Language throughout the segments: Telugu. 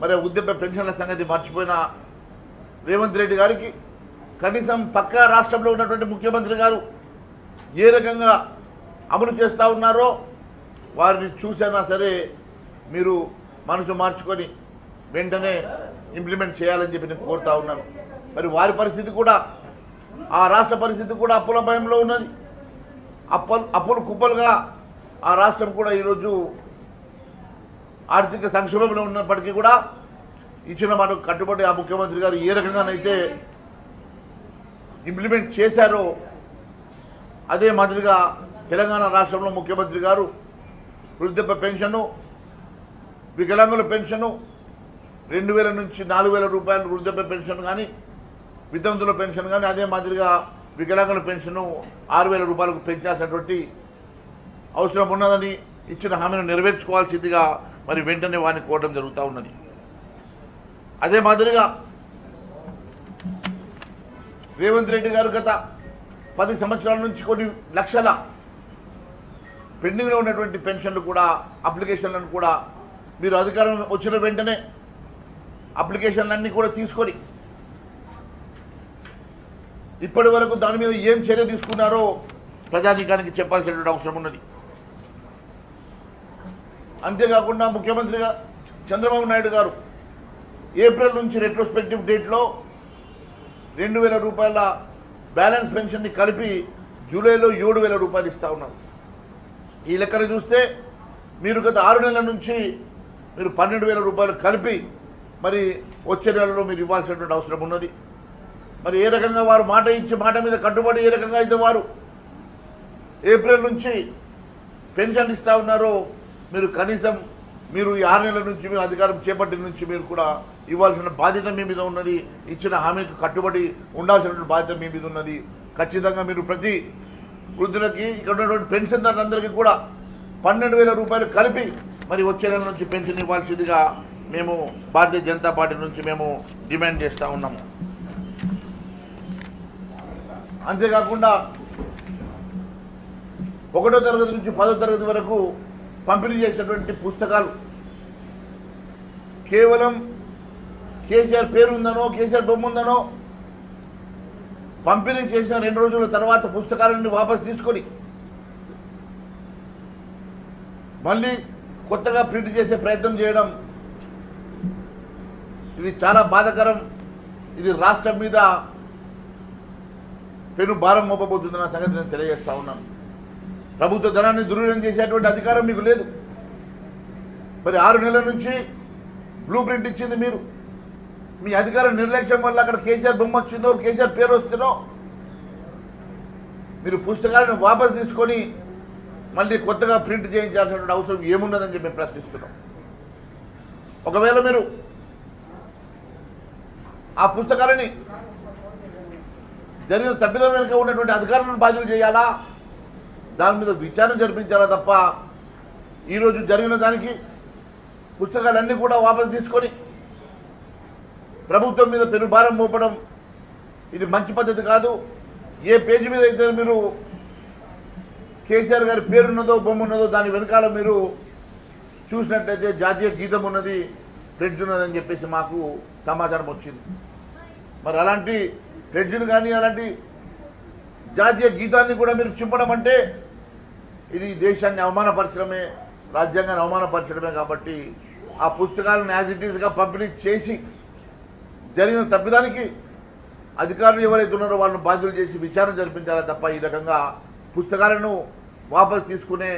మరి వృద్ధాప్య పెన్షన్ల సంగతి మర్చిపోయిన రేవంత్ రెడ్డి గారికి కనీసం పక్క రాష్ట్రంలో ఉన్నటువంటి ముఖ్యమంత్రి గారు ఏ రకంగా అమలు చేస్తూ ఉన్నారో వారిని చూసైనా సరే మీరు మనసు మార్చుకొని వెంటనే ఇంప్లిమెంట్ చేయాలని చెప్పి నేను కోరుతా ఉన్నాను. మరి వారి పరిస్థితి కూడా, ఆ రాష్ట్ర పరిస్థితి కూడా అప్పుల భయంలో ఉన్నది. అప్పులు కుప్పలుగా ఆ రాష్ట్రం కూడా ఈరోజు ఆర్థిక సంక్షోభంలో ఉన్నప్పటికీ కూడా ఇచ్చిన మాట కట్టుబడి ఆ ముఖ్యమంత్రి గారు ఏ రకంగానైతే ఇంప్లిమెంట్ చేశారో అదే మాదిరిగా తెలంగాణ రాష్ట్రంలో ముఖ్యమంత్రి గారు వృద్ధాప్య పెన్షను, వికలాంగుల పెన్షను 2000 నుంచి 4000 రూపాయలు వృద్ధాప్య పెన్షన్ కానీ, వితంతుల పెన్షన్ కానీ, అదే మాదిరిగా వికలాంగుల పెన్షను 6000 రూపాయలకు పెంచాల్సినటువంటి అవసరం ఉన్నదని ఇచ్చిన హామీని నెరవేర్చుకోవాల్సిందిగా మరి వెంటనే వారిని కోరడం జరుగుతూ ఉన్నది. అదే మాదిరిగా రేవంత్ రెడ్డి గారు గత 10 సంవత్సరాల నుంచి కొన్ని లక్షల పెండింగ్లో ఉన్నటువంటి పెన్షన్లు కూడా, అప్లికేషన్లను కూడా మీరు అధికారం వచ్చిన వెంటనే అప్లికేషన్లన్నీ కూడా తీసుకొని ఇప్పటి వరకు దాని మీద ఏం చర్య తీసుకున్నారో ప్రజానీకానికి చెప్పాల్సినటువంటి అవసరం ఉన్నది. అంతేకాకుండా ముఖ్యమంత్రిగా చంద్రబాబు నాయుడు గారు ఏప్రిల్ నుంచి రెట్రోస్పెక్టివ్ డేట్లో 2000 రూపాయల బ్యాలెన్స్ పెన్షన్ని కలిపి జూలైలో 7000 రూపాయలు ఇస్తూ ఉన్నారు. ఈ లెక్కన చూస్తే మీరు గత 6 నెలల నుంచి మీరు 12,000 రూపాయలు కలిపి మరి వచ్చే నెలలో మీరు ఇవ్వాల్సినటువంటి అవసరం ఉన్నది. మరి ఏ రకంగా వారు మాట ఇచ్చి మాట మీద కట్టుబడి ఏ రకంగా అయితే వారు ఏప్రిల్ నుంచి పెన్షన్ ఇస్తూ ఉన్నారో మీరు కనీసం మీరు ఈ 6 నెలల నుంచి మీరు అధికారం చేపట్టిన నుంచి మీరు కూడా ఇవ్వాల్సిన బాధ్యత మీ మీద ఉన్నది. ఇచ్చిన హామీకి కట్టుబడి ఉండాల్సినటువంటి బాధ్యత మీ మీద ఉన్నది. ఖచ్చితంగా మీరు ప్రతి వృద్ధులకి, ఇక్కడ ఉన్నటువంటి పెన్షన్దారులందరికీ కూడా 12,000 రూపాయలు కలిపి మరి వచ్చే నెల నుంచి పెన్షన్ ఇవ్వాల్సిందిగా మేము భారతీయ జనతా పార్టీ నుంచి మేము డిమాండ్ చేస్తూ ఉన్నాము. అంతేకాకుండా 1వ తరగతి నుంచి 10వ తరగతి వరకు పంపిణీ చేసినటువంటి పుస్తకాలు కేవలం కేసీఆర్ పేరు ఉందనో, కేసీఆర్ బొమ్మ ఉందనో పంపిణీ చేసిన 2 రోజుల తర్వాత పుస్తకాలన్నీ వాపసు తీసుకొని మళ్ళీ కొత్తగా ప్రింట్ చేసే ప్రయత్నం చేయడం ఇది చాలా బాధాకరం. ఇది రాష్ట్రం మీద పెను భారం మోపబోతుందన్న సంగతి నేను తెలియజేస్తా ఉన్నాను. ప్రభుత్వ ధనాన్ని దుర్వినియోగం చేసేటువంటి అధికారం మీకు లేదు. మరి 6 నెలల నుంచి బ్లూ ప్రింట్ ఇచ్చింది మీరు. మీ అధికారం నిర్లక్ష్యం వల్ల అక్కడ కేసీఆర్ బొమ్మ వచ్చిందో, కేసీఆర్ పేరు వస్తుందో మీరు పుస్తకాలను వాపసు తీసుకొని మళ్ళీ కొత్తగా ప్రింట్ చేయించాల్సినటువంటి అవసరం ఏమున్నదని చెప్పి మేము ప్రశ్నిస్తున్నాం. ఒకవేళ మీరు ఆ పుస్తకాలని జరిగిన తప్పిదం వెనుక ఉన్నటువంటి అధికారులను బాధ్యులు చేయాలా, దాని మీద విచారణ జరిపించాలా తప్ప ఈరోజు జరిగిన దానికి పుస్తకాలన్నీ కూడా వాపసు తీసుకొని ప్రభుత్వం మీద పెనుభారం మోపడం ఇది మంచి పద్ధతి కాదు. ఏ పేజీ మీద అయితే మీరు కేసీఆర్ గారి పేరున్నదో, బొమ్మ ఉన్నదో దాని వెనకాల మీరు చూసినట్లయితే జాతీయ గీతం ఉన్నది, ఫ్లెడ్జ్ ఉన్నదని చెప్పేసి మాకు సమాచారం వచ్చింది. మరి అలాంటి ఫ్లెడ్జ్ను కానీ అలాంటి జాతీయ గీతాన్ని కూడా మీరు చింపడం అంటే ఇది దేశాన్ని అవమానపరచడమే, రాజ్యాంగాన్ని అవమానపరచడమే. కాబట్టి ఆ పుస్తకాలను యాజ్ ఇట్ ఈస్గా పంపిణీ చేసి జరిగిన తప్పిదానికి అధికారులు ఎవరైతే ఉన్నారో వాళ్ళని బాధ్యులు చేసి విచారణ జరిపించాలి తప్ప ఈ రకంగా పుస్తకాలను వాపసు తీసుకునే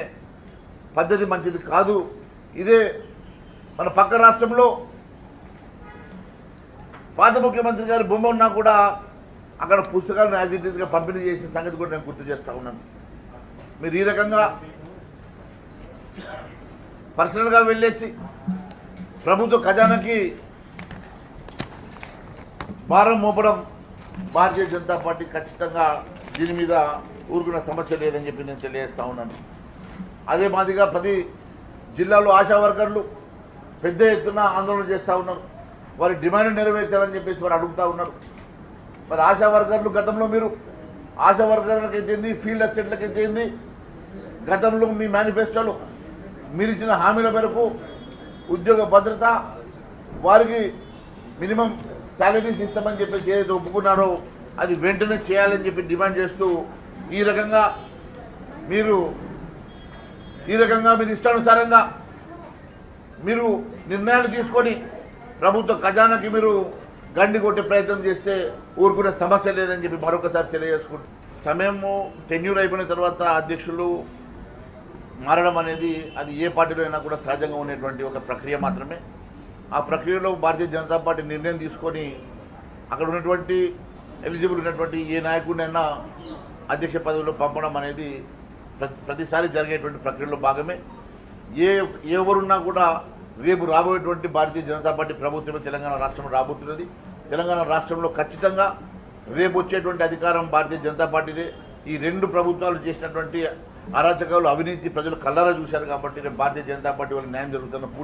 పద్ధతి మంచిది కాదు. ఇదే మన పక్క రాష్ట్రంలో పాత ముఖ్యమంత్రి గారి బొమ్మ ఉన్నా కూడా అక్కడ పుస్తకాలను యాజ్ ఇట్ ఈస్గా పంపిణీ చేసిన సంగతి కూడా నేను గుర్తు చేస్తూ ఉన్నాను. మీరు ఈ రకంగా పర్సనల్గా వెళ్ళేసి ప్రభుత్వ ఖజానాకి భారం మోపడం భారతీయ జనతా పార్టీ ఖచ్చితంగా దీని మీద ఊరుకున్న సమస్య లేదని చెప్పి నేను తెలియజేస్తూ ఉన్నాను. అదే మాదిరిగా ప్రతి జిల్లాలో ఆశా వర్కర్లు పెద్ద ఎత్తున ఆందోళన చేస్తూ ఉన్నారు. వారి డిమాండ్ నెరవేర్చాలని చెప్పేసి వారు అడుగుతూ ఉన్నారు. మరి ఆశా వర్కర్లు గతంలో మీరు ఆశా వర్కర్లకైతే ఏంది, ఫీల్డ్ అసిస్టెంట్లకైతే ఏంది, గతంలో మీ మేనిఫెస్టోలో మీరు ఇచ్చిన హామీల మేరకు ఉద్యోగ భద్రత, వారికి మినిమం శాలరీస్ ఇస్తామని చెప్పి ఏదైతే ఒప్పుకున్నారో అది వెంటనే చేయాలని చెప్పి డిమాండ్ చేస్తూ ఈ రకంగా మీరు ఇష్టానుసారంగా మీరు నిర్ణయాలు తీసుకొని ప్రభుత్వ ఖజానాకి మీరు గండి కొట్టే ప్రయత్నం చేస్తే ఊరుకునే సమస్య లేదని చెప్పి మరొకసారి తెలియజేసుకుంటాం. సమయము టెన్యూర్ అయిపోయిన తర్వాత అధ్యక్షులు మారడం అనేది అది ఏ పార్టీలో అయినా కూడా సహజంగా ఉండేటువంటి ఒక ప్రక్రియ మాత్రమే. ఆ ప్రక్రియలో భారతీయ జనతా పార్టీ నిర్ణయం తీసుకొని అక్కడ ఉన్నటువంటి ఎలిజిబుల్ ఉన్నటువంటి ఏ నాయకుడినైనా అధ్యక్ష పదవిలో పంపడం అనేది ప్రతిసారి జరిగేటువంటి ప్రక్రియలో భాగమే. ఎవరున్నా కూడా రేపు రాబోయేటువంటి భారతీయ జనతా పార్టీ ప్రభుత్వమే తెలంగాణ రాష్ట్రంలో రాబోతున్నది. తెలంగాణ రాష్ట్రంలో ఖచ్చితంగా రేపు వచ్చేటువంటి అధికారం భారతీయ జనతా పార్టీదే. ఈ రెండు ప్రభుత్వాలు చేసినటువంటి అరాచకాలు, అవినీతి ప్రజలు కళ్ళారా చూశారు కాబట్టి రేపు భారతీయ జనతా పార్టీ వాళ్ళకి న్యాయం జరుగుతున్న